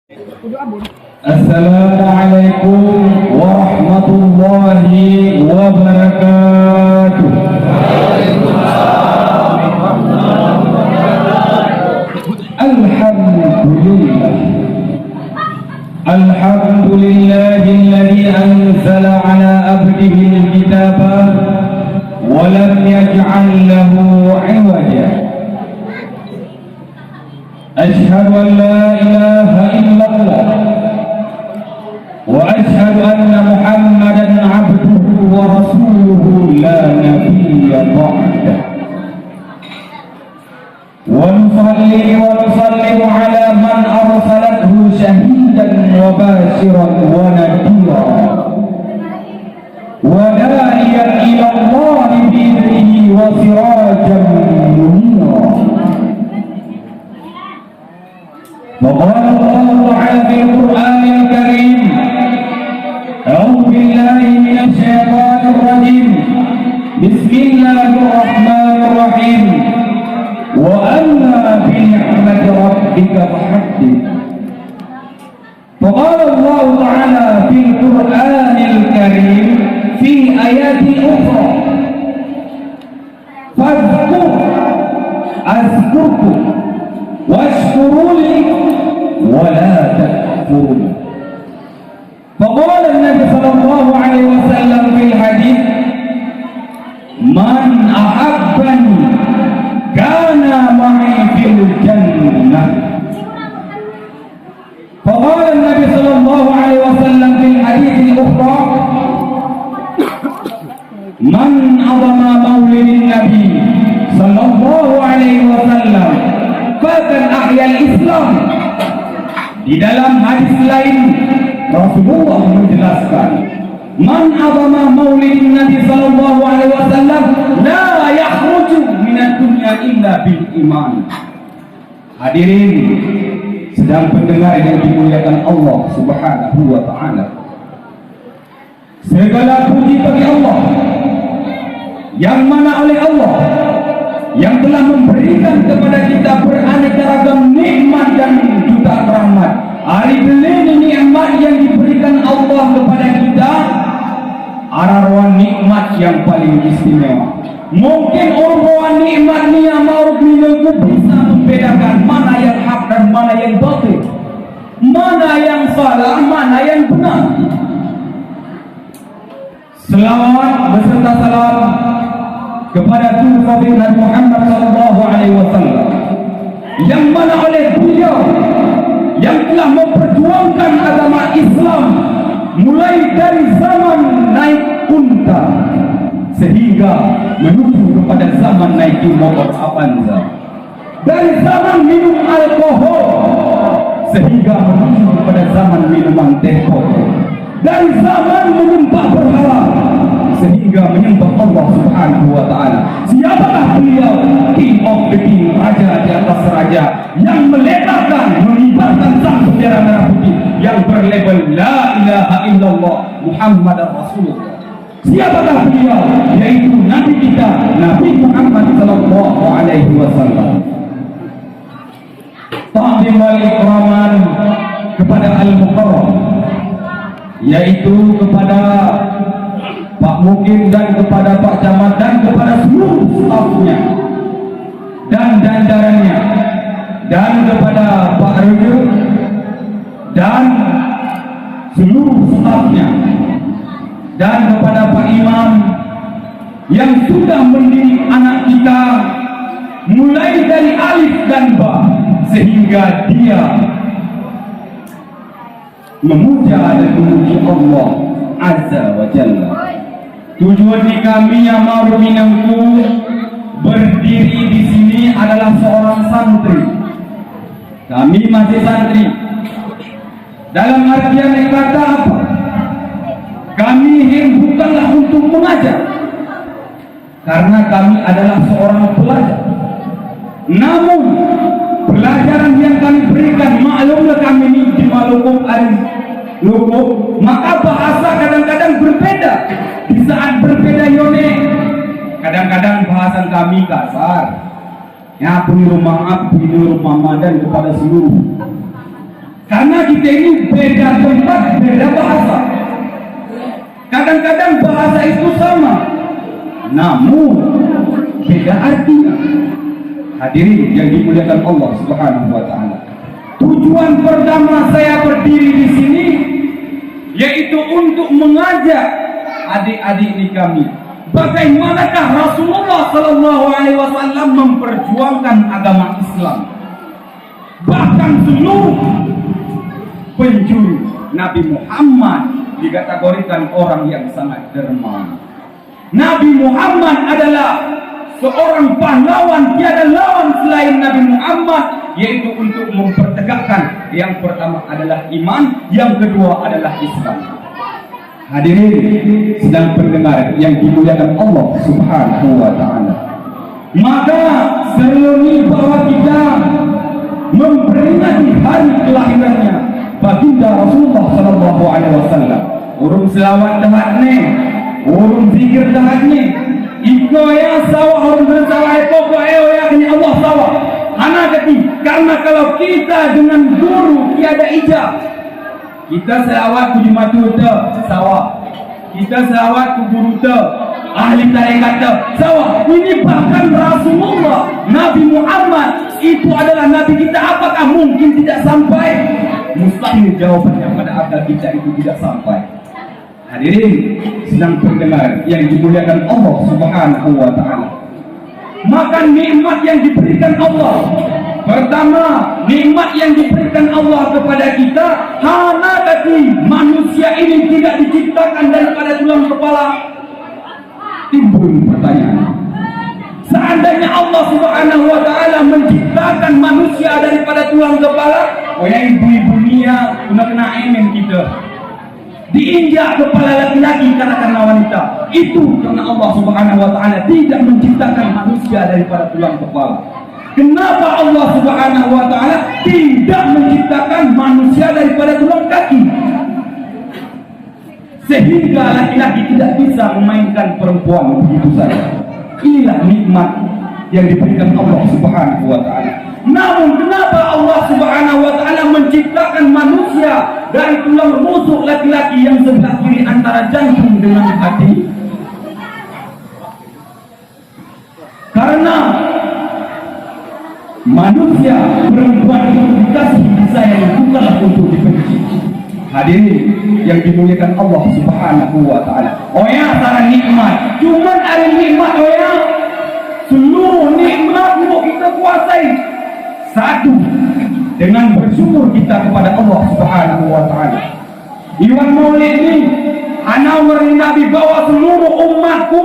Assalamualaikum warahmatullahi wabarakatuh. Alhamdulillahilladzi anzala ala abdihi al-kitaba wa lam yaj'al lahu 'iwaja. Asyhadu an la ilaha illallah wa asyhadu anna Muhammadan 'abduhu wa rasuluhu la nabiyya ba'dah. Wa nusalli wa nusallimu ala man arsalathu shahidan wa bashiran wa nadhira wa da'iyan ila Allah bi'idhnihi wa sirajan munira. وقال الله تعالى في القرآن الكريم أعوذ بالله من الشيطان الرجيم بسم الله الرحمن الرحيم وأما بنعمة ربك فحدث. وقال الله تعالى في القرآن الكريم في آيات أخرى فاذكر أذكركم واشكروا لي ولا تكفرون. فقال النبي صلى الله عليه وسلم في الحديث من أحبني كان معي في الجنة. فقال النبي صلى الله عليه وسلم في الحديث الأخرى من عظم مولد النبي صلى الله عليه وسلم bahkan ahyal Islam. Di dalam hadis lain Rasulullah menjelaskan man azama maulidin Nabi sallallahu alaihi wasallam la yakhruju minad dunya illa bil iman. Hadirin sedang pendengar yang dimuliakan Allah Subhanahu wa taala, segala puji bagi Allah yang mana oleh Allah yang telah memberikan kepada kita beraneka ragam nikmat dan jutaan rahmat. Hari ini nikmat yang diberikan Allah kepada kita adalah nikmat yang paling istimewa. Mungkin orang nikmat ni yang mau bingung bisa membedakan mana yang hak dan mana yang batil, mana yang salah, mana yang benar. Selawat beserta salam kepada Nabi Muhammad sallallahu alaihi wasallam yang mana oleh beliau yang telah memperjuangkan agama Islam mulai dari zaman naik unta sehingga menuju kepada zaman naik motor Avanza, dari zaman minum alkohol sehingga menuju kepada zaman minuman teh kopi, dari zaman menyembah berhala sehingga menyembah Allah Subhanahu wa taala. Siapakah beliau? King of the king, raja di atas raja, yang meletakkan, mengibarkan sang bendera merah putih yang berlabel la ilaha illallah Muhammadar Rasulullah. Siapakah beliau? Yaitu Nabi kita, Nabi Muhammad sallallahu alaihi wasallam. Ta'zim wal ikraman kepada al-mukarram, yaitu kepada Pak Mukim dan kepada Pak Camat dan kepada seluruh stafnya dan jajarannya, dan kepada Pak Raja dan seluruh stafnya, dan kepada Pak Imam yang sudah mendidik anak kita mulai dari alif dan ba sehingga dia memuja dan memuji Allah Azza wa Jalla. Tujuan kami yang mau minangku berdiri di sini adalah seorang santri. Kami masih santri. Dalam artian kata apa? Kami ini bukanlah untuk mengajar, karena kami adalah seorang pelajar. Namun pelajaran yang kami berikan, maklumlah kami ini di Maluku Lukup, maka bahasa kadang-kadang berbeda. Di saat berbeda yone, kadang-kadang bahasan kami kasar. Ya, beri maaf, beri maaf dan kepada seluruh Karena kita ini beda tempat, beda bahasa. Kadang-kadang bahasa itu sama, namun beda artinya. Hadirin yang dimuliakan Allah Subhanahu wa taala. Tujuan pertama saya berdiri di sini yaitu untuk mengajak adik-adik kami bagaimanakah Rasulullah sallallahu alaihi wasallam memperjuangkan agama Islam. Bahkan seluruh penjuru Nabi Muhammad dikategorikan orang yang sangat dermawan. Nabi Muhammad adalah seorang pahlawan, tiada lawan selain Nabi Muhammad, yaitu untuk mempertegakkan yang pertama adalah iman, yang kedua adalah Islam. Hadirin sedang pendengar yang dimuliakan Allah Subhanahu wa taala. Maka seremoni bahwa kita memperingati hari kelahirannya baginda Rasulullah sallallahu alaihi wasallam. Urung selawat dah ni, urung zikir dah ni. Iko ya sawah urung bersawah pokok ya ni Allah sawah. Anak kati, karena kalau kita dengan guru tiada ijab, kita selawat puji matu te sawah. Kita selawat ku guru te ahli tarekat te sawah. Ini bahkan Rasulullah Nabi Muhammad itu adalah nabi kita, apakah mungkin tidak sampai? Mustahil jawabannya pada akal kita itu tidak sampai. Hadirin sedang terdengar yang dimuliakan Allah Subhanahu wa taala. Maka nikmat yang diberikan Allah, pertama nikmat yang diberikan Allah kepada kita, hana tadi manusia ini tidak diciptakan daripada tulang kepala. Timbul pertanyaan, seandainya Allah Subhanahu wa taala menciptakan manusia daripada tulang kepala, oh ya ibu-ibu nia kena emen kita diinjak kepala laki-laki karena wanita. Itu karena Allah Subhanahu wa taala tidak menciptakan manusia daripada tulang kepala. Kenapa Allah Subhanahu wa taala tidak menciptakan manusia daripada tulang kaki? Sehingga laki-laki tidak bisa memainkan perempuan begitu saja. Inilah nikmat yang diberikan Allah Subhanahu wa taala. Namun kenapa Allah Subhanahu wa taala menciptakan manusia dari tulang rusuk laki-laki yang sebelah kiri antara jantung dengan hati? Karena manusia perempuan itu dikasih disayang, bukanlah untuk dibenci. Hadirin yang dimuliakan Allah Subhanahu wa taala. Oh ya, saran nikmat. Cuman ada nikmat oh ya. Seluruh nikmat mau kita kuasai. Satu, dengan bersyukur kita kepada Allah Subhanahu wa taala. Iwan Maulid ini ana Nabi bawa seluruh umatku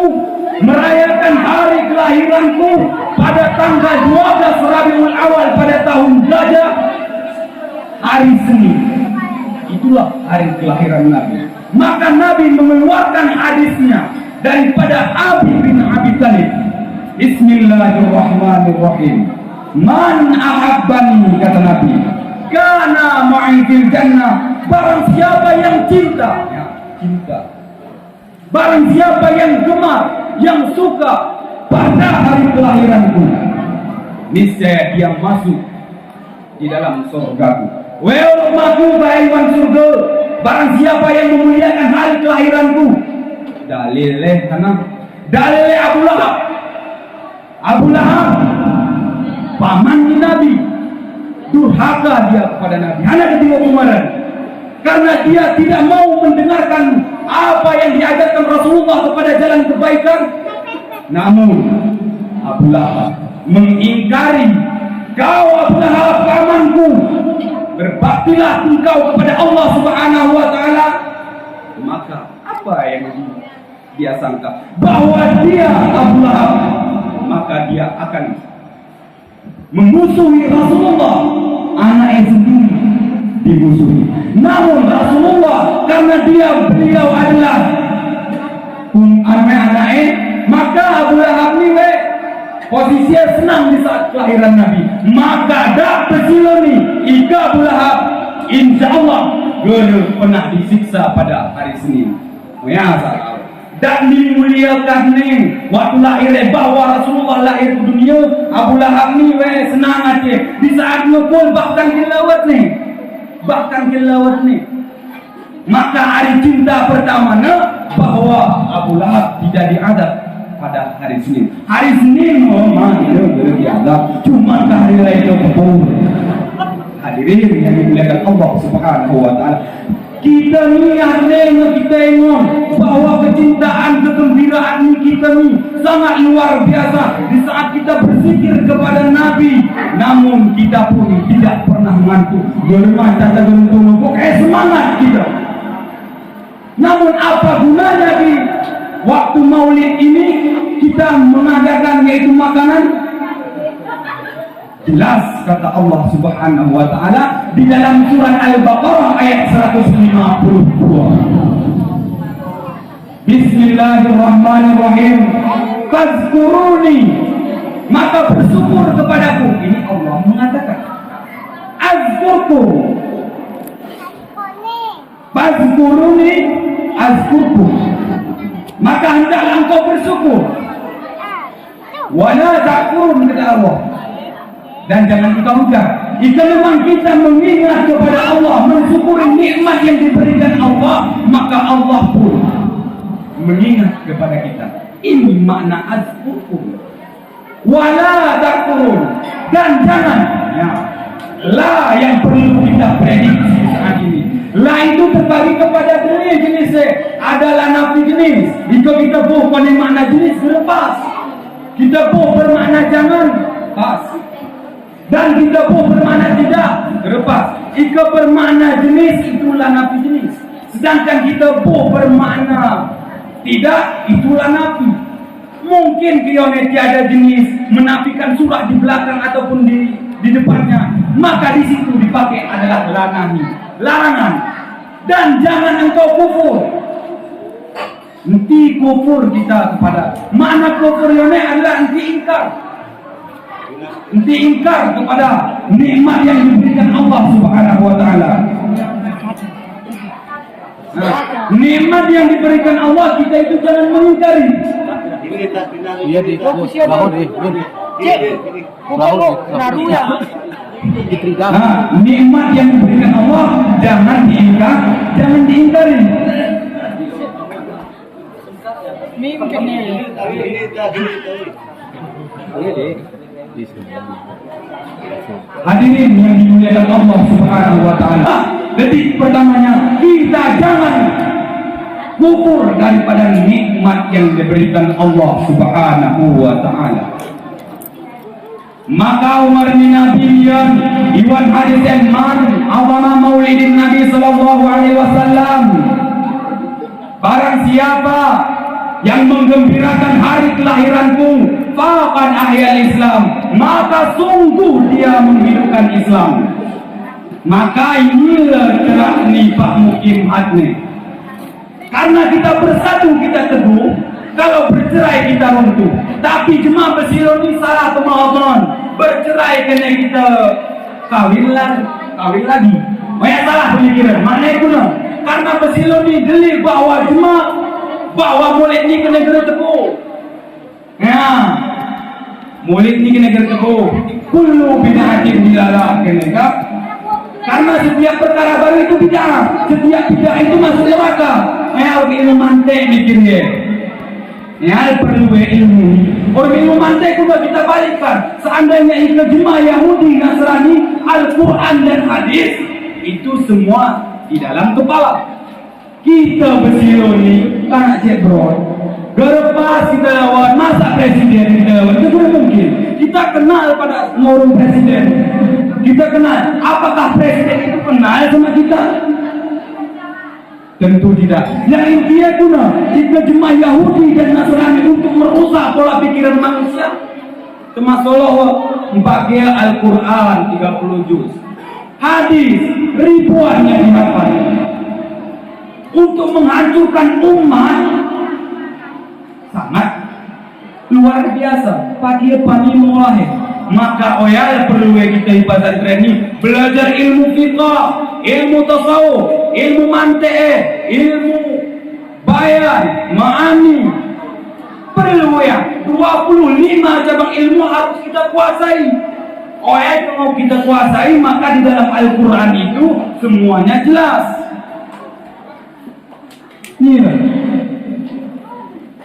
merayakan hari kelahiranku pada tanggal 12 Rabiul Awal pada tahun Gajah, hari Senin. Itulah hari kelahiran Nabi. Maka Nabi mengeluarkan hadisnya daripada Abi bin Abi Thalib. Bismillahirrahmanirrahim. Man ahabbani, kata Nabi, kana ma'i fil jannah. Barang siapa yang cinta, ya, cinta. Barang siapa yang gemar, yang suka pada hari kelahiranku, niscaya dia masuk di dalam surgaku. Wa maku baiwan surga. Barang siapa yang memuliakan hari kelahiranku, dalilnya karena dalilnya Abu Lahab. Abu Lahab paman Nabi, durhaka dia kepada Nabi. Hanya ketiga kemarin, karena dia tidak mau mendengarkan apa yang diajarkan Rasulullah kepada jalan kebaikan. Namun Abu Lahab mengingkari, kau Abu Lahab pamanku, berbaktilah engkau kepada Allah Subhanahu wa taala. Maka apa yang dia sangka? Bahwa dia Abu Lahab, maka dia akan memusuhi Rasulullah, anaknya sendiri dimusuhi. Namun Rasulullah karena beliau adalah anaknya, maka Abu Lahab ni posisinya senang di saat kelahiran Nabi. Maka dak pesiloni ika Abu Lahab insyaallah guru pernah disiksa pada hari Senin. Ya salah. Dan dimuliakan ni waktu lahir bahwa Rasulullah lahir ke dunia. Abu Lahab ni senang aja di saat ngepul bahkan dilawat ni bahkan kelawat ni. Maka hari cinta pertamanya bahwa Abu Lahab tidak diadab pada hari Senin. Hari Senin memang diadab, cuma ke hari lain itu betul. Hadirin yang dimuliakan Allah Subhanahu wa taala. Kita ni kita ingat bahwa kecintaan, kegembiraan kita ni sangat luar biasa di saat kita berzikir kepada Nabi. Namun kita pun tidak pernah ngantuk. Bermata tergentung, semangat kita. Namun apa gunanya di waktu maulid ini kita mengadakan yaitu makanan? Jelas kata Allah Subhanahu wa taala di dalam surat Al-Baqarah ayat 152. Bismillahirrahmanirrahim. Fazkuruni, maka bersyukur kepadaku. Ini Allah mengatakan. Azkurkum. Fazkuruni azkurkum. Maka hendaklah engkau bersyukur. Wala takfurun kata Allah. Dan jangan kita ucap. Jika memang kita mengingat kepada Allah, mensyukuri nikmat yang diberikan Allah, maka Allah pun mengingat kepada kita. Ini makna azkurkum. Wala takfurun. Dan jangan la yang perlu kita prediksi saat ini. La itu terbagi kepada jenis. Adalah nafi jenis. Jika kita bukan makna jenis, lepas. Kita bermakna jangan, pas. Dan kita bermakna tidak, lepas. Jika bermakna jenis, itulah nafi jenis. Sedangkan kita bermakna tidak, itulah nafi. Mungkin kiyone tiada jenis menafikan surah di belakang ataupun di depannya, maka di situ dipakai adalah larangan. Dan jangan engkau kufur. Nanti kufur kita kepada makna kufur yone adalah nanti ingkar. Nanti ingkar kepada nikmat yang diberikan Allah Subhanahu wa taala. Nikmat yang diberikan Allah kita itu jangan mengingkari. Iya di bawah deh. Nikmat yang diberikan Allah jangan diingkari. Hadirin yang dimuliakan Allah Subhanahu wa taala. Detik pertamanya kita jangan kufur daripada nikmat yang diberikan Allah Subhanahu wa taala. Maka Umar bin Nabiyan Iwan hadis man awama maulidin Nabi sallallahu alaihi wasallam. Barang siapa yang menggembirakan hari kelahiranku, faqad ahyal Islam, maka sungguh dia menghidupkan Islam. Maka inilah terak ni Pak Mukim Hadni. Karena kita bersatu kita teguh, kalau bercerai kita runtuh. Tapi jemaah bersiro ni salah pemahaman. Bercerai kena kita kawin lagi. Banyak salah pemikiran. Mana itu nak? Karena bersiro ni geli bahawa jemaah bahawa murid ni kena kena teguh. Murid ni kena kena teguh. Kullu bid'atin dilalah kena tak? Karena setiap perkara baru itu bid'ah. Setiap bid'ah itu masuk neraka. Orang ilmu mantek mikirnya. Perlu ilmu. Orang ilmu mantek juga kita balikkan. Seandainya ikut jemaah Yahudi, Nasrani, Al-Quran dan hadis, itu semua di dalam kepala. Kita bersiro ni tak cebrol. Gerepas kita lawan masa presiden kita lawan, itu tidak mungkin. Kita kenal pada orang presiden. Kita kenal. Apakah presiden itu kenal sama kita? Tentu tidak. Yang intinya guna jika jemaah Yahudi dan Nasrani untuk merusak pola pikiran manusia. Termasuk membaca Al-Quran 30 juz, hadis ribuan yang dihafal untuk menghancurkan umat sangat luar biasa. Pagi pani mulai. Maka oyal perlu kita di pesantren ini belajar ilmu fiqh, ilmu tasawuf, ilmu mantiq, ilmu bayan, ma'ani. Perlu 25 cabang ilmu harus kita kuasai. Itu mau kita kuasai, maka di dalam Al-Quran itu semuanya jelas. Ini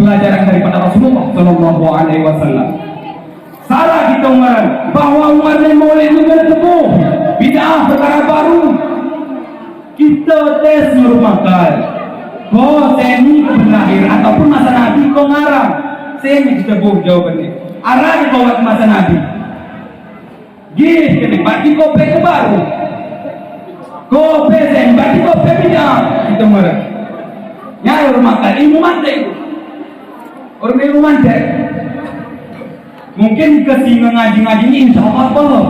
pelajaran daripada Rasulullah Sallallahu Alaihi Wasallam. Salah kita umaran bahwa umatnya Maulid itu tepuh bid'ah, perkara baru. Kita tes merupakan kau seni berlahir ataupun masa Nabi kau ngarang. Saya ni kita buat jawabannya. Arah kau buat masa Nabi. Gini, bagi kau ke baru. Kau sen, bagi kau bid'ah. Kita marah. Ya merupakan ilmu mantek. Orang ilmu mantek. Mungkin kesini ngaji-ngaji ini insya Allah paham.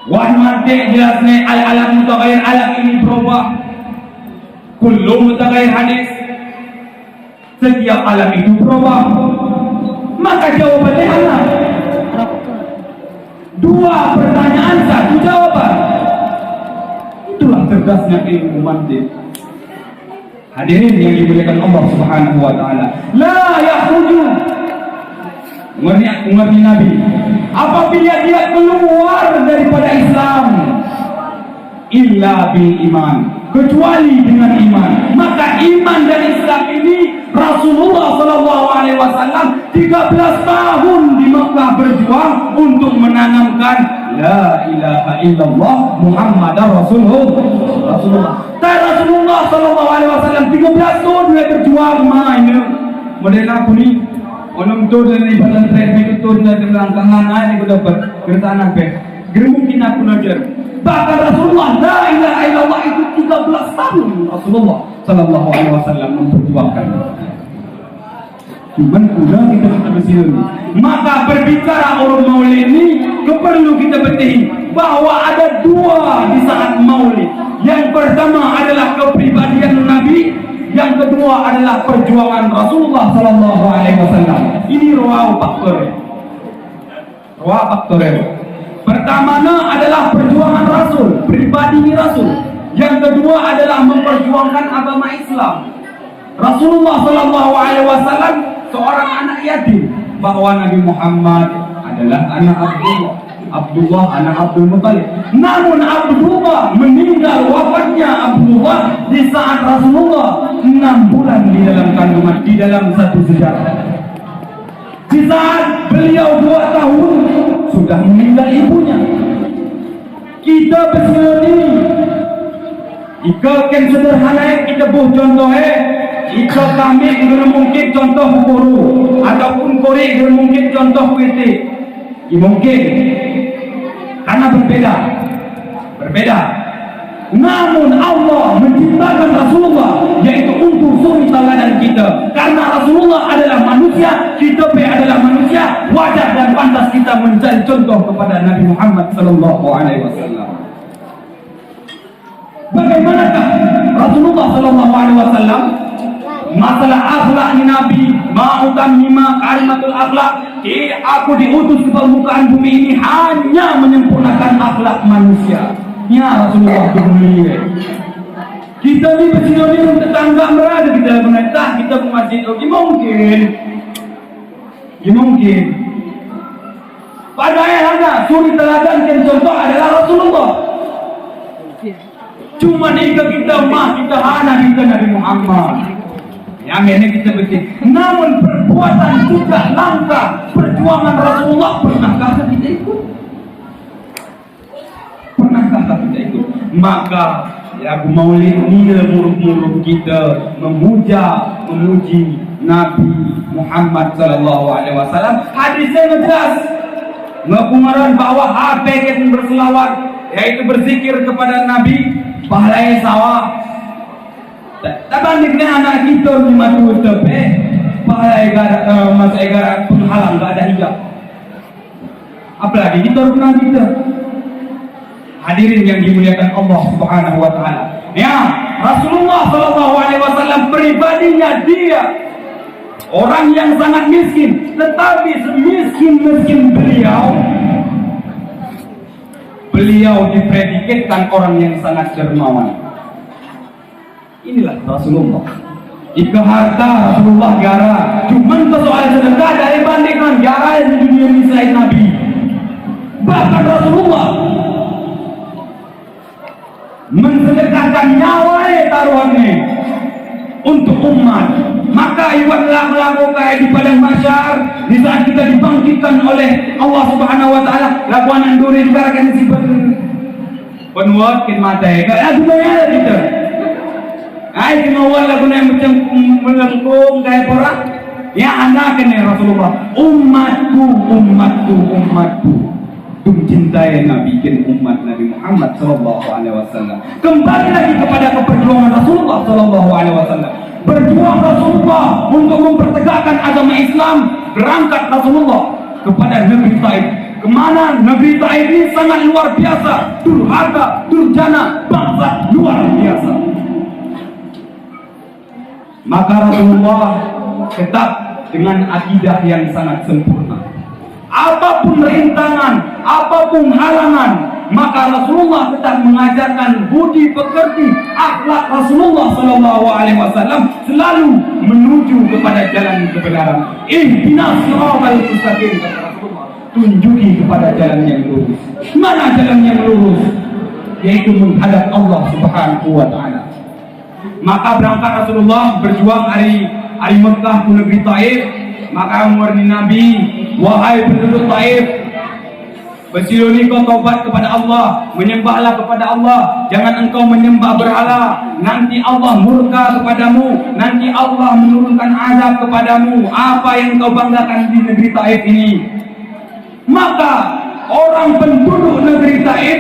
Wan mantek jelasnya al-alam mutaghayyir, alam ini berubah. Kullu mutaghayyir hadis. Setiap alam itu berubah. Maka jawabannya apa? Dua pertanyaan, satu jawaban. Itulah cerdasnya ilmu mantik. Hadirin yang dimuliakan Allah Subhanahu wa taala. La yakhruju umat Nabi apabila dia keluar daripada Islam illa bil iman, kecuali dengan iman. Maka iman dan Islam ini Rasulullah Sallallahu Alaihi Wasallam 13 tahun di Makkah berjuang untuk menanamkan la ilaha illallah Muhammadar Rasulullah. Rasulullah Sallallahu Alaihi Wasallam 13 tahun dia berjuang main model aku ni orang tu dari badan trek itu tu dari langkangan aja aku dapat kereta anak mungkin aku najar. Bahkan Rasulullah la ilaha illallah itu 13 tahun Rasulullah Sallallahu Alaihi Wasallam memperjuangkan. Cuman udah kita bersini. Maka berbicara orang Maulid ini perlu kita betul bahwa ada dua di saat Maulid. Yang pertama adalah kepribadian Nabi, yang kedua adalah perjuangan Rasulullah Sallallahu Alaihi Wasallam. Ini ruang faktor. Pertamanya adalah perjuangan Rasul, pribadi Rasul. Yang kedua adalah memperjuangkan agama Islam. Rasulullah Sallallahu Alaihi Wasallam seorang anak yatim, bahwa Nabi Muhammad adalah anak Abdullah anak Abdul Muttalib. Namun Abdullah meninggal, wafatnya Abdullah di saat Rasulullah 6 bulan di dalam kandungan, di dalam satu sejarah. Di saat beliau 2 tahun sudah meninggal ibunya. Kita bersini ika ken sederhana kita buh contoh ika kami mungkin contoh guru ataupun korek mungkin contoh kuiti. Mungkin karena berbeda. Namun Allah menciptakan Rasulullah yaitu untuk suri teladan kita. Karena Rasulullah adalah manusia, kita adalah manusia, wajar dan pantas kita mencari contoh kepada Nabi Muhammad Sallallahu Alaihi Wasallam. Bagaimanakah Rasulullah Sallallahu Alaihi Wasallam? Masalah akhlak Nabi, ma'utammima kalimatul akhlak. Aku diutus ke permukaan bumi ini hanya menyempurnakan akhlak manusia. Ya Rasulullah berdiri. Kita ni bersini tetangga berada di dalam menetah, kita ke masjid. Mungkin. Padahal hanya suri teladan dan contoh adalah Rasulullah. Cuma kita hana kita Nabi Muhammad. Yang ini kita betul. Namun perbuatan juga langkah perjuangan Rasulullah pernahkah kita ikut? Maka ya Maulid ini murid-murid kita memuji Nabi Muhammad Sallallahu Alaihi Wasallam. Hadisnya jelas. Ngekumaran bahwa HP kita berselawat, yaitu berzikir kepada Nabi, pahalanya sawah. Tabandingnya anak kita 50 tepe, pahala masa egara pun halang, gak ada hijab. Apalagi kita rumah kita. Hadirin yang dimuliakan Allah Subhanahu Wa Taala. Ya, Rasulullah Sallallahu Alaihi Wasallam pribadinya dia orang yang sangat miskin, tetapi semiskin beliau dipredikatkan orang yang sangat dermawan. Inilah Rasulullah. Ika harta Rasulullah gara. Cuman soal sedekah dari bandingkan gara di dunia ini selain Nabi. Bahkan Rasulullah mensedekahkan nyawa taruhannya untuk umat. Maka iwan lagu-lagu kayak di padang mahsyar, di saat kita dibangkitkan oleh Allah Subhanahu wa taala, lakuan anduri dikarakan sifat penuat kin mata ya. Lagu mana kita? Ai kemauan lagu yang macam melengkung kayak orang. Ya anak ini Rasulullah, umatku, umatku, umatku. Mencintai Nabi bikin umat Nabi Muhammad sallallahu alaihi wasallam. Kembali lagi kepada keperjuangan Rasulullah sallallahu alaihi wasallam. Berjuang Rasulullah untuk mempertegakkan agama Islam. Berangkat Rasulullah kepada negeri Taif. Kemana negeri Taif ini sangat luar biasa, durhaka, durjana, bangsa luar biasa. Maka Rasulullah tetap dengan akidah yang sangat sempurna. Apapun rintangan, apapun halangan, maka Rasulullah tetap mengajarkan budi pekerti, akhlak Rasulullah sallallahu alaihi wasallam selalu menuju kepada jalan kebenaran. Ihdinas siratal mustaqim, kata Rasulullah, tunjuki kepada jalan yang lurus. Mana jalan yang lurus? Yaitu menghadap Allah Subhanahu wa taala. Maka berangkat Rasulullah berjuang dari Mekah ke negeri Taif. Maka mewarni Nabi, wahai penduduk Taif, bersiluni kau taubat kepada Allah, menyembahlah kepada Allah, jangan engkau menyembah berhala, nanti Allah murka kepadamu, nanti Allah menurunkan azab kepadamu. Apa yang kau banggakan di negeri Taif ini? Maka orang penduduk negeri Taif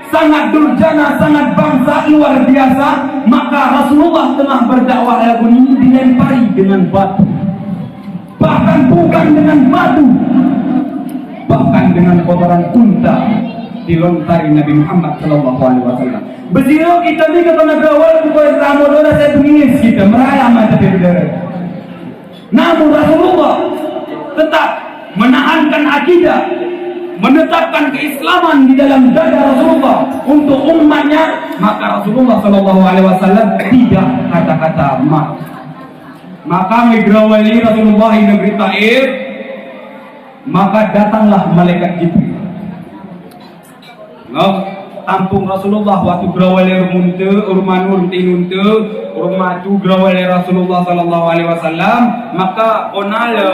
sangat durjana, sangat bangsa luar biasa. Maka Rasulullah tengah berdakwah lagu ini dilempari dengan batu. Bahkan bukan dengan batu, bahkan dengan kotoran unta dilontari Nabi Muhammad sallallahu alaihi wasallam. Beziro kita ni kata negawal bukan ramodora saya bengis kita meraya mata berderet. Namun Rasulullah tetap menahankan akidah, menetapkan keislaman di dalam dada Rasulullah untuk umatnya. Maka Rasulullah sallallahu alaihi wasallam tidak kata-kata mak. Maka migrawali Rasulullah di negeri Taif, maka datanglah malaikat Jibril. Tampung Rasulullah waktu grawali rumunte, urmanur tinunte, urmatu grawali Rasulullah sallallahu alaihi wasallam. Maka onale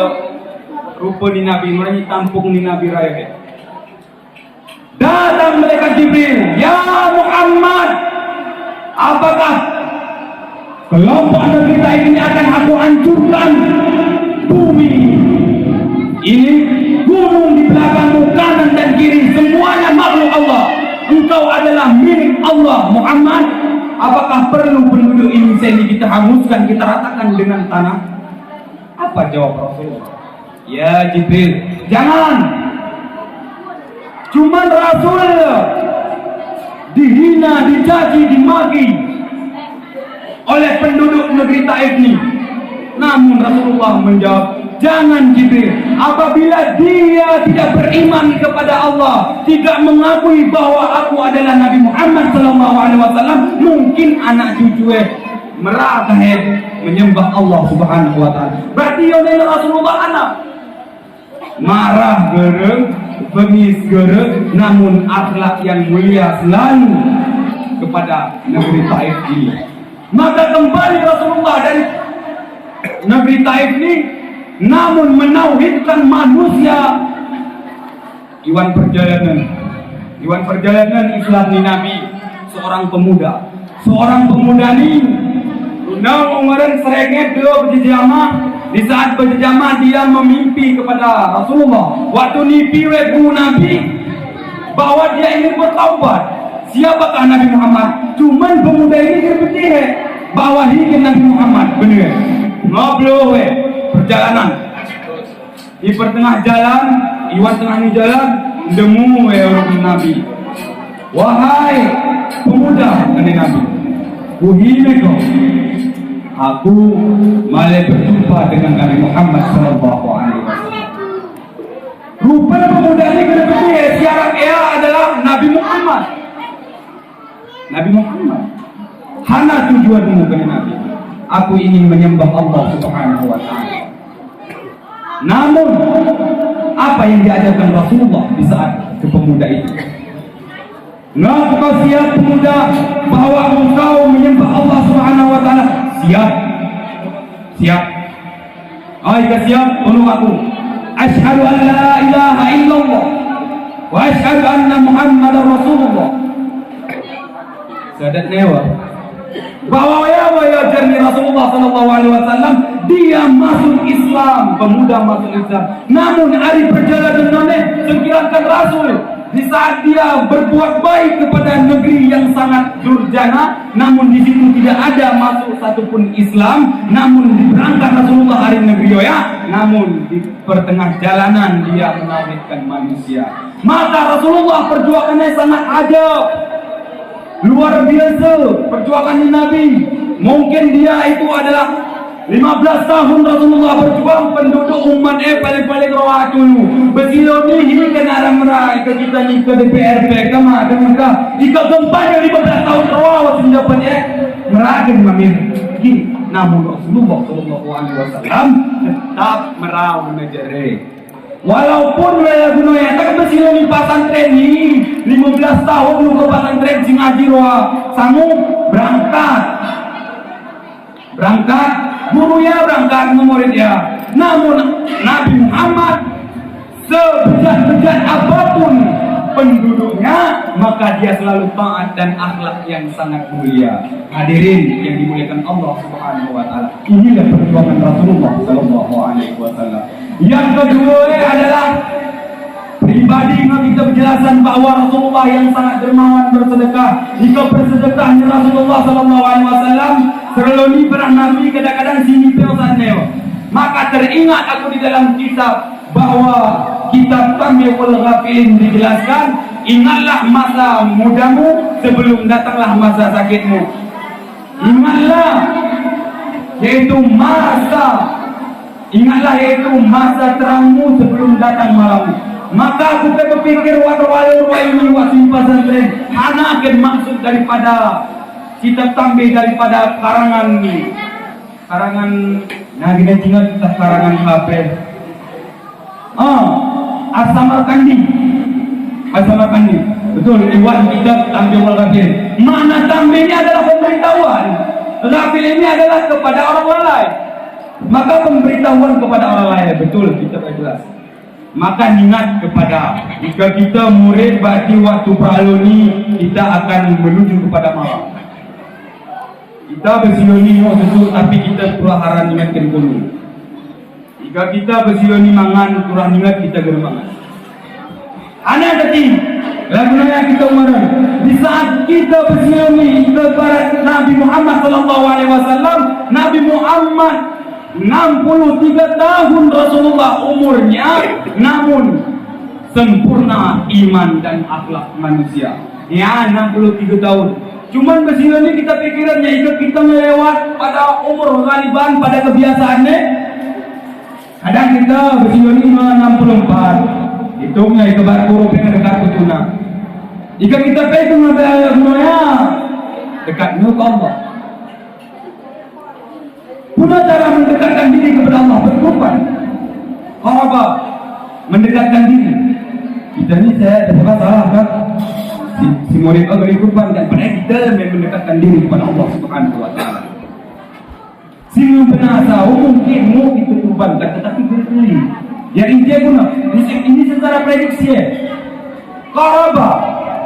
rupa ni Nabi, mereka tampung ni Nabi raya. Datang malaikat Jibril, ya Muhammad, apakah kelompok negeri Taif ini akan aku hancurkan bumi ini, gunung di belakangmu, kanan dan kiri, semuanya makhluk Allah. Engkau adalah milik Allah Muhammad. Apakah perlu penduduk Indonesia ini kita hanguskan, kita ratakan dengan tanah? Apa jawab Rasulullah? Ya Jibril, jangan. Cuman Rasul dihina, dicaci, dimaki oleh penduduk negeri Taif ini. Namun Rasulullah menjawab, jangan Jibril, apabila dia tidak beriman kepada Allah, tidak mengakui bahwa aku adalah Nabi Muhammad SAW, mungkin anak cucunya merah menyembah Allah Subhanahu wa taala. Berarti oleh Rasulullah anak marah gereng, bengis gereng, namun akhlak yang mulia selalu kepada negeri Taif ini. Maka kembali Rasulullah dari negeri Taif ini, namun menauhidkan manusia. Iwan perjalanan Islam ni Nabi, seorang pemuda ni kemarin serengit dia berjamah. Di saat berjamah dia memimpi kepada Rasulullah. Waktu mimpi webu Nabi bahwa dia ingin bertaubat. Siapakah Nabi Muhammad? Cuman pemuda ini berpikir bahwa ini Nabi Muhammad. Benar. Ngobrol perjalanan. Di pertengah jalan, Iwan tengah ni jalan, demu orang Nabi. Wahai pemuda, kata Nabi, kuhine kau. Aku malah berjumpa dengan Nabi Muhammad sallallahu alaihi wasallam. Rupa pemuda ini kena berpikir siaran ia adalah Nabi Muhammad. Nabi Muhammad. Hana tujuanmu kena Nabi. Aku ingin menyembah Allah Subhanahu wa taala. Namun apa yang diajarkan Rasulullah di saat pemuda itu. Engkau siap pemuda bahwa engkau menyembah Allah Subhanahu wa taala? Siap. Siap. Jika siap, tolong aku. Asyhadu an la ilaha illallah wa asyhadu anna Muhammadar Rasulullah. Syahadat nyawa bahwa ya jarni Rasulullah sallallahu alaihi wasallam dia masuk Islam, pemuda masuk Islam. Namun hari perjalanannya sekiranya Rasul di saat dia berbuat baik kepada negeri yang sangat durjana, namun di situ tidak ada masuk satupun Islam. Namun berangkat Rasulullah hari negeri namun di pertengah jalanan dia menawitkan manusia. Maka Rasulullah perjuangannya sangat ajab, luar biasa perjuangan Nabi. Mungkin dia itu adalah 15 tahun Rasulullah berjuang penduduk umat paling-paling rawat dulu. Bersiloni ini kena ramai ke kita ni ke DPRP kama dan mereka jika gempanya 15 tahun rawat sendapat meragen mamir. Namun Rasulullah sallallahu alaihi wasallam tetap merau menajare. Walaupun gunanya tak bersiloni pasantren ni 15 tahun lu ke pasantren sing ngaji sangu berangkat gurunya berangkat muridnya. Namun Nabi Muhammad sebejat-bejat apapun penduduknya, maka dia selalu taat dan akhlak yang sangat mulia. Hadirin yang dimuliakan Allah Subhanahu wa taala. Inilah perjuangan Rasulullah sallallahu alaihi wasallam. Yang kedua adalah pribadi yang kita penjelasan bahwa Rasulullah yang sangat dermawan bersedekah. Jika bersedekahnya Rasulullah sallallahu alaihi wasallam sereloni perang Nabi kadang-kadang sini peosannya. Maka teringat aku di dalam kitab bahwa kitab Tamyi'ul Ghafilin dijelaskan, ingatlah masa mudamu sebelum datanglah masa sakitmu. Ingatlah yaitu masa terangmu sebelum datang malammu. Maka aku berpikir walau ini waktu pasantren hana akan maksud daripada kitab tambih daripada karangan nah kita ingat karangan Hafiz As-Samarkandi betul lewat kitab Tamyi'ul Ghafil. Mana tambihnya adalah pemberitahuan, Ghafil ini adalah kepada orang lain. Maka pemberitahuan kepada orang lain, betul kitab jelas. Maka ingat kepada jika kita murid berarti waktu praloni kita akan menuju kepada malam. Kita bersiloni sesuatu tapi kita peraharan ingatkan dulu. Jika kita bersiloni mangan kurang ingat kita germangan. Anak tadi lagunya kita umar. Di saat kita bersiloni kepada Nabi Muhammad sallallahu alaihi wasallam, Nabi Muhammad 63 tahun Rasulullah umurnya, namun sempurna iman dan akhlak manusia. Ya 63 tahun. Cuman bersiloni kita pikirannya jika kita melewat pada umur galiban pada kebiasaannya. Kadang kita bersiloni 64. Hitungnya itu baru dengan dekat betuna. Jika kita pegang semuanya dekat ke Allah. Punya cara mendekatkan diri kepada Allah berkorban. Apa? Mendekatkan diri. Kita ni saya ada salah kan? Si murid beri korban dan pada kita mendekatkan diri kepada Allah Subhanahu wa taala. Si penasa mungkin mau itu korban tetapi beri. Yang intinya guna ini secara prediksi. Apa?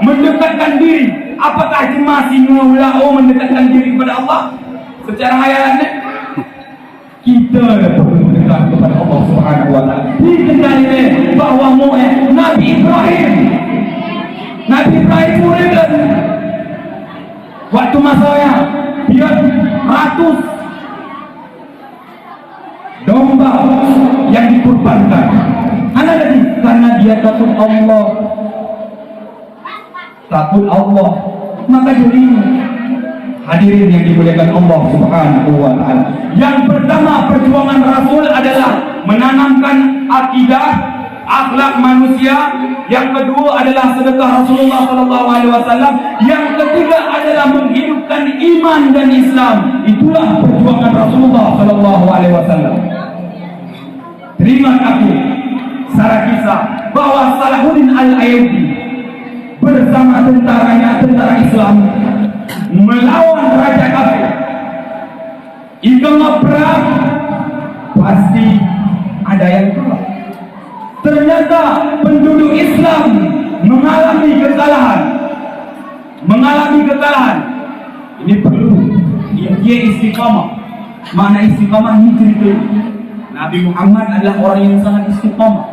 Mendekatkan diri. Apakah masih mulao mendekatkan diri kepada Allah? Secara hayalannya kita perlu mendekat kepada Allah Subhanahu wa taala. Diketahui bahwa Nabi Ibrahim murid waktu masanya dia ratus domba yang dikurbankan. Karena tadi karena dia takut Allah maka jadi hadirin yang dimuliakan Allah Subhanahu wa taala. Yang pertama perjuangan Rasul adalah menanamkan akidah, akhlak manusia. Yang kedua adalah sedekah Rasulullah sallallahu alaihi wasallam. Yang ketiga adalah menghidupkan iman dan Islam. Itulah perjuangan Rasulullah sallallahu alaihi wasallam. Terima kasih. Sarah kisah bahwa Salahuddin Al-Ayyubi bersama tentara Islam melawan raja kafir. Ikama perang pasti ada yang kalah. Ternyata penduduk Islam mengalami kekalahan. Ini perlu dia istiqamah. Mana istiqamah ini cerita Nabi Muhammad adalah orang yang sangat istiqamah.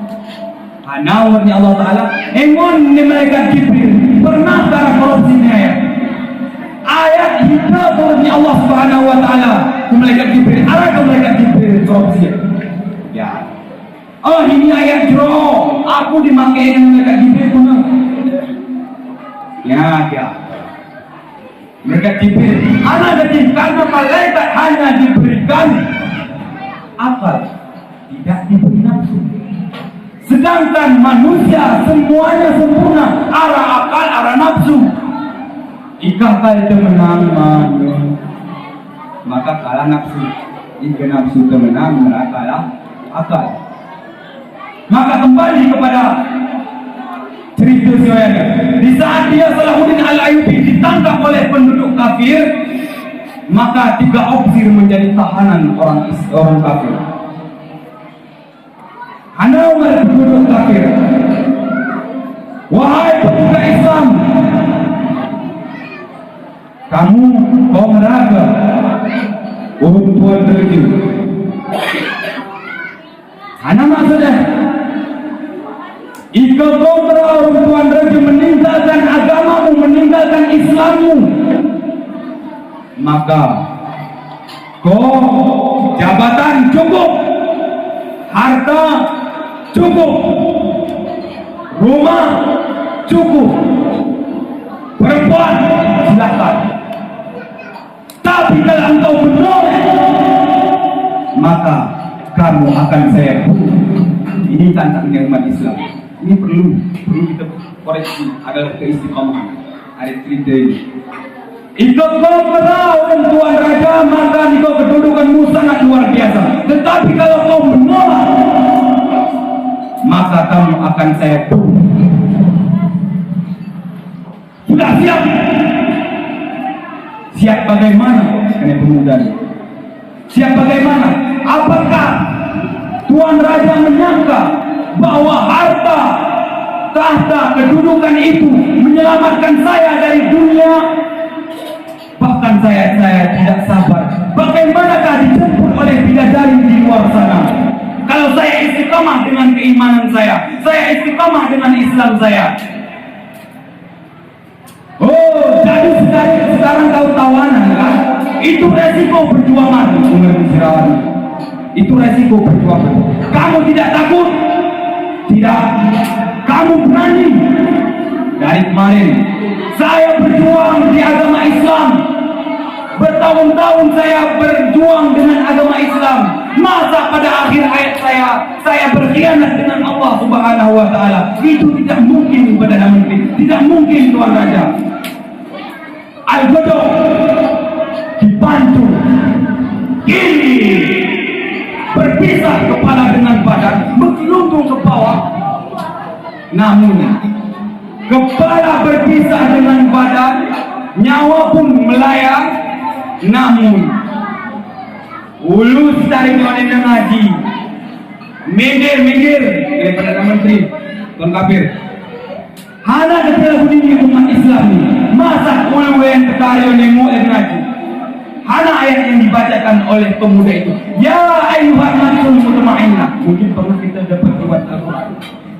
Nawarni Allah Ta'ala engon ni malaikat Jibril pernah darah korupsi ni ayat hijrah turunnya Allah Subhanahu Wa Ta'ala ke malaikat Jibril. Arah ke malaikat Jibril korupsi ya. Oh ini ayat jero aku dimakai dengan malaikat Jibril pun ya. Malaikat Jibril anak jadi karena malaikat hanya diberikan akal, tidak diberi nafsu. Sedangkan manusia semuanya sempurna, arah akal, arah nafsu. Jika kau temenang maka kalah nafsu. Jika nafsu temenang maka kalah akal. Maka kembali kepada cerita sebenarnya. Di saat dia Salahuddin Al-Ayyubi ditangkap oleh penduduk kafir, maka 3 ofisir menjadi tahanan orang kafir. Anda penduduk kafir, wahai pemuda Islam, kamu kaum raga, tuan terju. Anda maksudnya, jika kau orang tuan terju meninggalkan agamamu, meninggalkan Islammu, maka kau jabatan cukup, harta cukup, rumah cukup, perempuan silakan. Tapi kalau engkau menolak, maka kamu akan saya bunuh. Ini tantangnya umat Islam. Ini perlu kita koreksi adalah keistiqomahan. Ada cerita ini. Ikut kau melawan tuan raja, maka kau kedudukanmu sangat luar biasa. Tetapi kalau kau menolak, maka kamu akan saya bunuh. Sudah siap? Siap bagaimana? Ini pemuda. Siap bagaimana? Apakah tuan raja menyangka bahwa harta, tahta, kedudukan itu menyelamatkan saya dari dunia? Bahkan saya tidak sabar. Bagaimanakah dijemput oleh bidadari di luar sana? Kalau saya istiqamah dengan keimanan saya istiqamah dengan Islam saya. Oh, jadi sekarang kau tawanan kan? Itu resiko perjuangan. Itu resiko perjuangan. Kamu tidak takut? Tidak. Kamu berani? Dari kemarin saya berjuang di agama Islam. Bertahun-tahun saya berjuang dengan agama Islam. Masa pada akhir hayat saya berkhianat dengan Allah Subhanahu Wa Ta'ala? Itu tidak mungkin, Perdana Menteri. Tidak mungkin, Tuan Raja. Al-Godok dibantu, kini berpisah kepala dengan badan, bergelundung ke bawah. Namun kepala berpisah dengan badan, nyawa pun melayang. Namun ulus dari orang yang ngaji, minggir Perdana Menteri, Tuan Kafir. Hana ketelah bunyi umat Islam ni. Masa ulwen ketario nengok yang ngaji. Hana ayat yang dibacakan oleh pemuda itu. Ya ayuhan nafsul mutmainnah. Mungkin pernah kita dapat buat Al-Quran.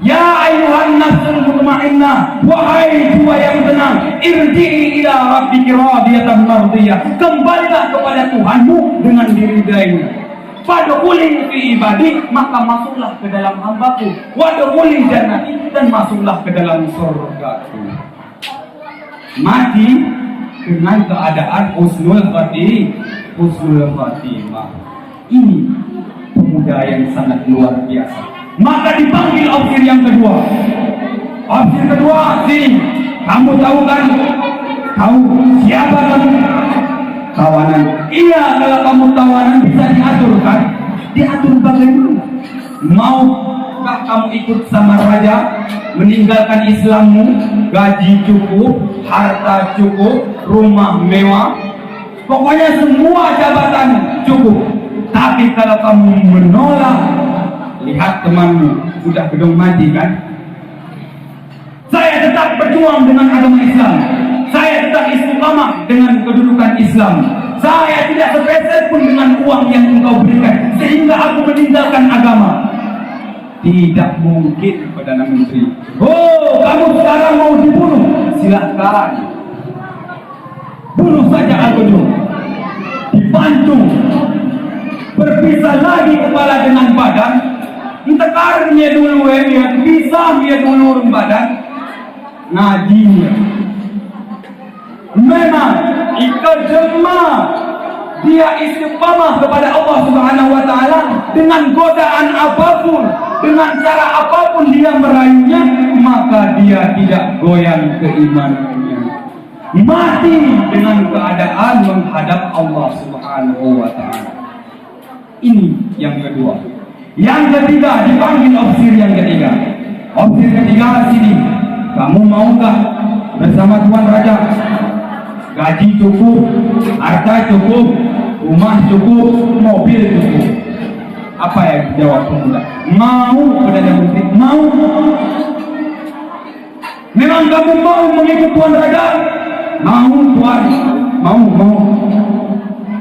Ya ayuhan nafsul mutmainnah, wahai jiwa yang tenang, irji'i ila rabbiki radiyatan mardiyah. Kembalilah kepada Tuhanmu dengan diridainya. Fadkhuli fi ibadi, maka masuklah ke dalam hambaku. Wadkhuli jannati, dan masuklah ke dalam surgaku. Mati dengan keadaan husnul khatimah. Ini pemuda yang sangat luar biasa. Maka dipanggil opsi yang kedua. Opsi kedua, sini. Kamu tahu kan? Tahu siapa kamu? Tawanan. Iya, kalau kamu tawanan bisa diatur kan? Diatur bagaimana? Mau Maukah kamu ikut sama raja, meninggalkan Islammu, gaji cukup, harta cukup, rumah mewah, pokoknya semua jabatan cukup. Tapi kalau kamu menolak, lihat temanmu sudah gedung mati kan? Saya tetap berjuang dengan agama Islam. Saya tetap istiqamah dengan kedudukan Islam. Saya tidak sepeser pun dengan uang yang engkau berikan sehingga aku meninggalkan agama. Tidak mungkin, Perdana Menteri. Oh, kamu sekarang mau dibunuh? Silakan. Bunuh saja Al-Qadum. Dipancung. Berpisah lagi kepala dengan badan. Entekar dia dulu dia bisa dia dulu badan. Ngaji. Memang ikut jemaah dia istiqamah kepada Allah Subhanahu wa taala dengan godaan apapun, dengan cara apapun dia merayunya, maka dia tidak goyang keimanannya. Mati dengan keadaan menghadap Allah Subhanahu wa taala. Ini yang kedua. Yang ketiga dipanggil ofisir yang ketiga. Ofisir ketiga sini. Kamu maukah bersama Tuan Raja? Gaji cukup, harta cukup, rumah cukup, mobil cukup. Apa yang dijawab pemuda? Mau, Perdana Menteri, mau. Memang kamu mau mengikut Tuan Raja? Mau, Tuan. Mau.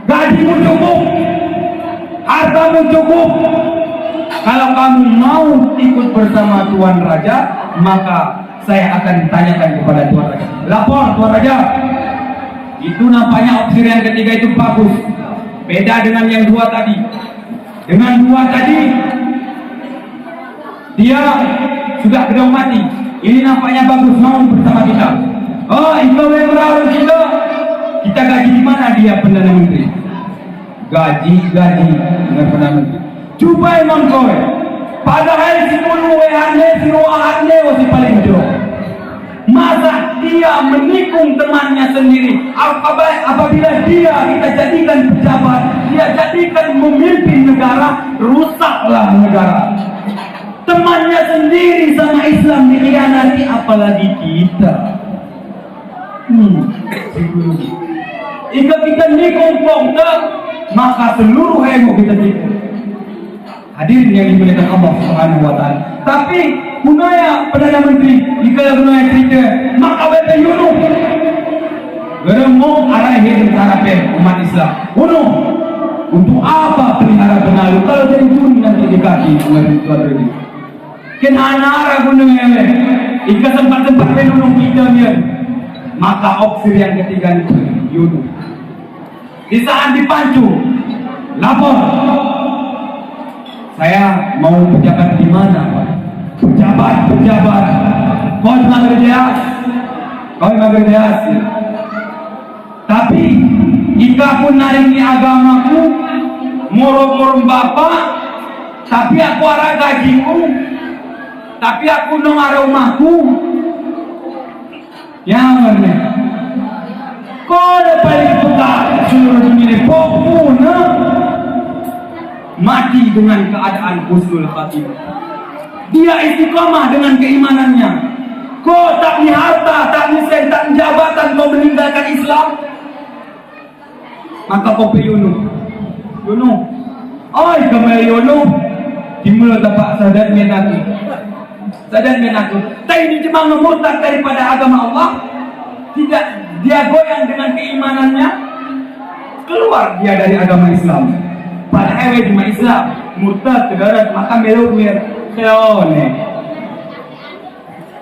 Gajimu cukup, hartamu cukup. Kalau kamu mau ikut bersama Tuan Raja, maka saya akan tanyakan kepada Tuan Raja. Lapor, Tuan Raja. Itu nampaknya ofisir yang ketiga itu bagus. Beda dengan yang dua tadi. Dengan dua tadi, dia sudah gedung mati. Ini nampaknya bagus, mau bersama kita. Oh, itu yang merawat kita. Kita gaji di mana dia, Perdana Menteri? Gaji dengan Perdana Menteri. Coba emang kau. Padahal si mulu si ruahannya masih paling jauh. Masa dia menikung temannya sendiri? Apabila dia kita jadikan pejabat, dia jadikan memimpin negara, rusaklah negara. Temannya sendiri sama Islam dikhianati, apalagi kita. Jika kita nikung pokda, maka seluruh ego kita nikung. Hadirin yang dimuliakan Allah Subhanahu wa taala. Tapi gunanya Perdana Menteri jika gunanya cerita maka beta yunuh geremuk arahin harapan umat Islam. Untuk apa pelihara benalu kalau jadi turun nanti di kaki mengenai tuan ini. Kenapa arah gunanya jika tempat-tempat penunung kita dia maka opsi yang ketiga itu yunuh. Di saat dipancu lapor. Saya mau pejabat di mana, Pak? Pejabat. Kau magerdeas. Tapi jika aku naringi agamaku, moro-moro bapak, tapi aku arah gajimu, tapi aku nong arah rumahku, yang mana? Kau ada paling besar seluruh dunia popuna. Mati dengan keadaan husnul khatimah. Dia istiqamah dengan keimanannya. Kau tak ni harta, tak ni sen, tak ni jabatan, kau meninggalkan Islam, maka kau peyunuh. Ay, kamay yunuh. Dimulai dapat sadat menaku. Tapi ini cuma ngemurtad daripada agama Allah. Tidak, dia goyang dengan keimanannya. Keluar dia dari agama Islam. Padahal di Islam murtad kedarat maka melumir keone.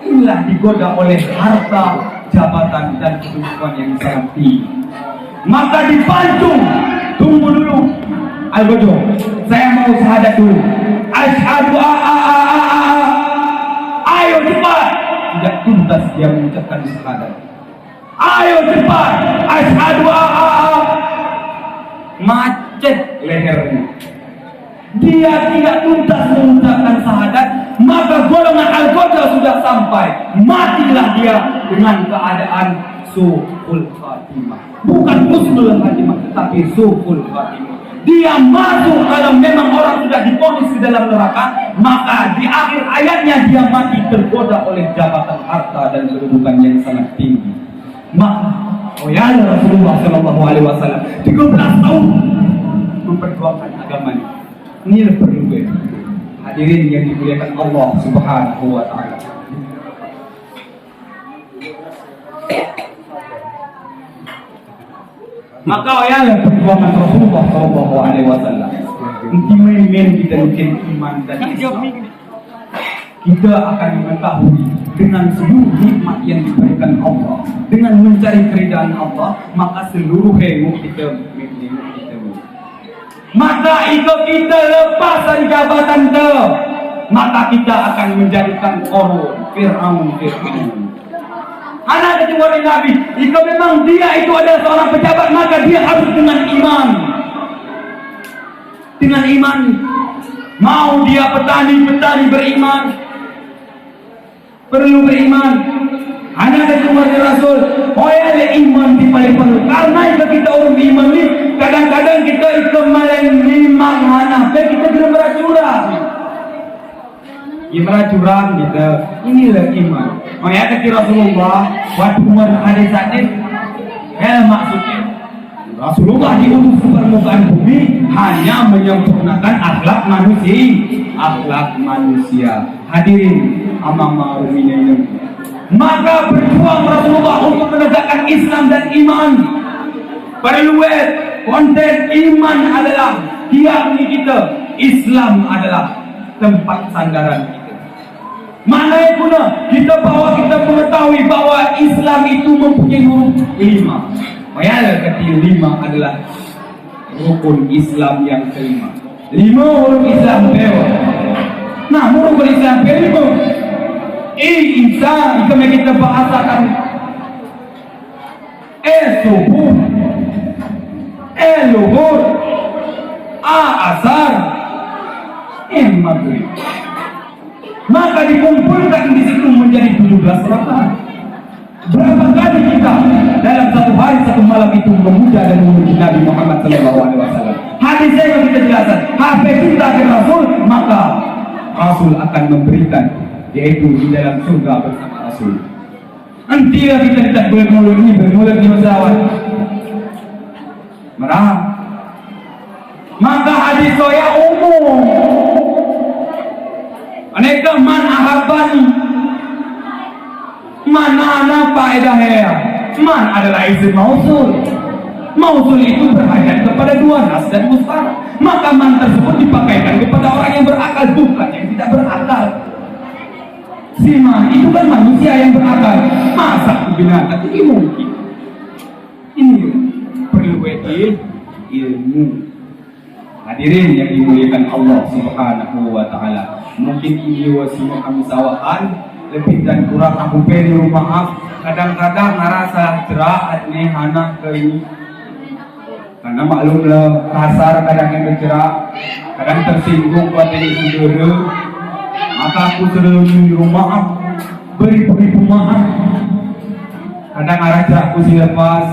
Inilah digoda oleh harta, jabatan dan kedudukan yang sangat tinggi. Maka dipancung. Tunggu dulu. Al-Qadum, saya mau syahadat dulu. Asyhadu ayo cepat. Tidak tuntas dia mengucapkan syahadat. Ayo cepat. Asyhadu macet lehernya. Dia tidak tuntas mengucapkan syahadat, maka golongan Al-Qadum sudah sampai. Matilah dia dengan keadaan su'ul khatimah. Bukan husnul khatimah, tapi su'ul khatimah. dia masuk kalau memang orang sudah divonis di dalam neraka, maka di akhir ayatnya dia mati tergoda oleh jabatan harta dan kedudukan yang sangat tinggi. Maka Rasulullah Shallallahu Alaihi Wasallam 13 tahun memperjuangkan agamanya. Ini perlu hadirin yang dimuliakan Allah Subhanahu Wa Taala. Maka perjuangan Rasulullah Shallallahu Alaihi Wasallam untuk main kita mungkin iman dan Islam, kita akan mengetahui dengan seluruh nikmat yang diberikan Allah, dengan mencari keridaan Allah, maka seluruh ilmu kita maka itu kita lepas dari jabatan itu, maka kita akan menjadikan Qarun, Fir'aun. Anak kecuali Nabi, jika memang dia itu adalah seorang pejabat, maka dia harus dengan iman. Dengan iman. Mau dia petani beriman. Perlu beriman. Anak kecuali Rasul, iman di paling perlu. Karena jika kita orang beriman ni, kadang-kadang kita ikut malam memang anak, kita belum beracurang. Gimana curang gitu. Inilah iman. Makanya kata Rasulullah waktu Umar hadis hadis, maksudnya Rasulullah diutus ke permukaan bumi hanya menyempurnakan akhlak manusia. Hadirin amama rumina. Maka berjuang Rasulullah untuk menegakkan Islam dan iman. Perlu konten iman adalah tiang kita, Islam adalah tempat sandaran kita. Mana guna kita mengetahui bahwa Islam itu mempunyai huruf 5. Kata 5 adalah rukun Islam yang kelima. 5 huruf Islam beliau. Nah, huruf Islam beliau insan jika kita bahasakan subuh, luhur, asar, maghrib. Maka dikumpulkan di situ menjadi 17 rakaat. Berapa kali kita dalam satu hari satu malam itu memuja dan memuji Nabi Muhammad SAW. Hadisnya yang kita jelaskan, hafiz kita ke Rasul, maka Rasul akan memberikan, yaitu di dalam surga bersama Rasul. Nantilah kita tidak bermulut di pesawat. Marah. Maka hadis saya umum. Aneka man ahabani, mana faedahnya? Man adalah isim mausul. Mausul itu berhajat kepada dua nas dan mustara. Maka man tersebut dipakaikan kepada orang yang berakal, bukan yang tidak berakal. Si man itu kan manusia yang berakal. Masa binatang ini mungkin? Ini perlu ilmu. Hadirin yang dimuliakan Allah Subhanahu Wa Taala. Mungkin ini wasiat kami sawahan lebih dan kurang aku beri maaf. Kadang-kadang ngerasa cerak nih anak ke ini. Karena maklumlah kasar kadang yang bercerak, kadang tersinggung buat ini sendiri. Maka aku selalu menyuruh maaf, beri-beri maaf. Kadang arah cerakku lepas,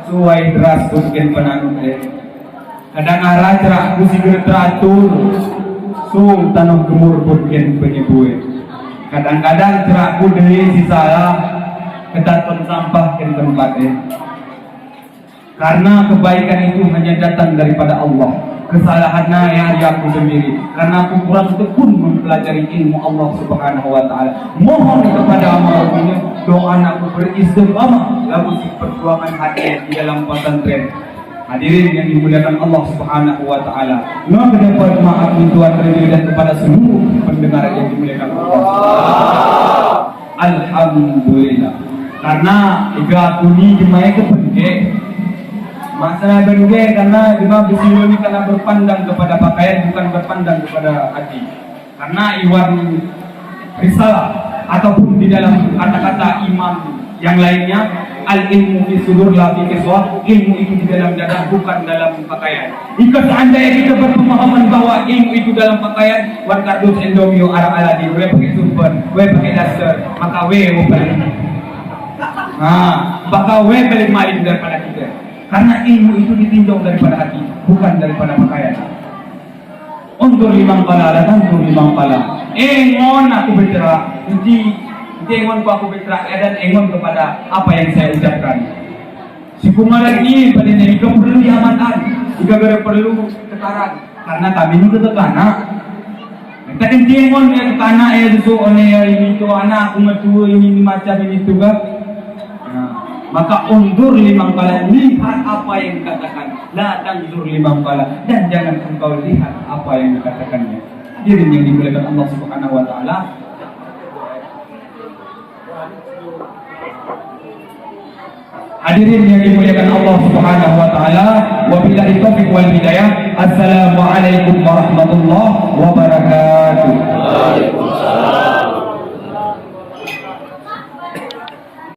suai deras mungkin penanut. Kadang arah cerakku teratur, tanah gemur mungkin penyebut. Kadang-kadang cerakku dari si salah, ketatun sampah ke tempatnya. Karena kebaikan itu hanya datang daripada Allah. Kesalahannya yang aku sendiri. Karena aku kurang tekun mempelajari ilmu Allah Subhanahu Wa Taala. Mohon kepada Allah ini doa aku beristiqamah dalam perjuangan hati di dalam pesantren. Hadirin yang dimuliakan Allah Subhanahu Wa Taala. Mohon dapat maaf Tuhan terlebih dan kepada seluruh pendengar yang dimuliakan Allah. Alhamdulillah. Karena jika aku ni dimai kepenting. Masalah berge karena lima besi ini karena berpandang kepada pakaian bukan berpandang kepada hati. Karena iwan risalah ataupun di dalam kata-kata imam yang lainnya al ilmu fi sudur la fi kiswah, ilmu itu di dalam dada bukan dalam pakaian. Jika seandainya kita berpemahaman bahwa ilmu itu dalam pakaian, wan kardus endomio arah aladin, we pakai super, we pakai daster, maka we paling. Maka we paling maling daripada kita. Karena ilmu itu ditinjau daripada hati, bukan daripada pakaian. Undur limang pala, undur limang pala. Engon aku bergerak, engon aku bergerak dan engon kepada apa yang saya ucapkan. Si kumaran ini pada ini perlu diamankan, juga perlu tekanan, karena kami ini tekanan. Kita engon ya tekanan ya itu ini tu anak aku metu ini macam ini tu kan. Maka undur limang pala, lihat apa yang dikatakan. La tanzur limang pala, dan jangan engkau lihat apa yang dikatakannya. Hadirin yang dimuliakan Allah Subhanahu wa taala. Hadirin yang dimuliakan Allah Subhanahu wa taala, wabillahi taufiq wal hidayah. Assalamualaikum warahmatullahi wabarakatuh.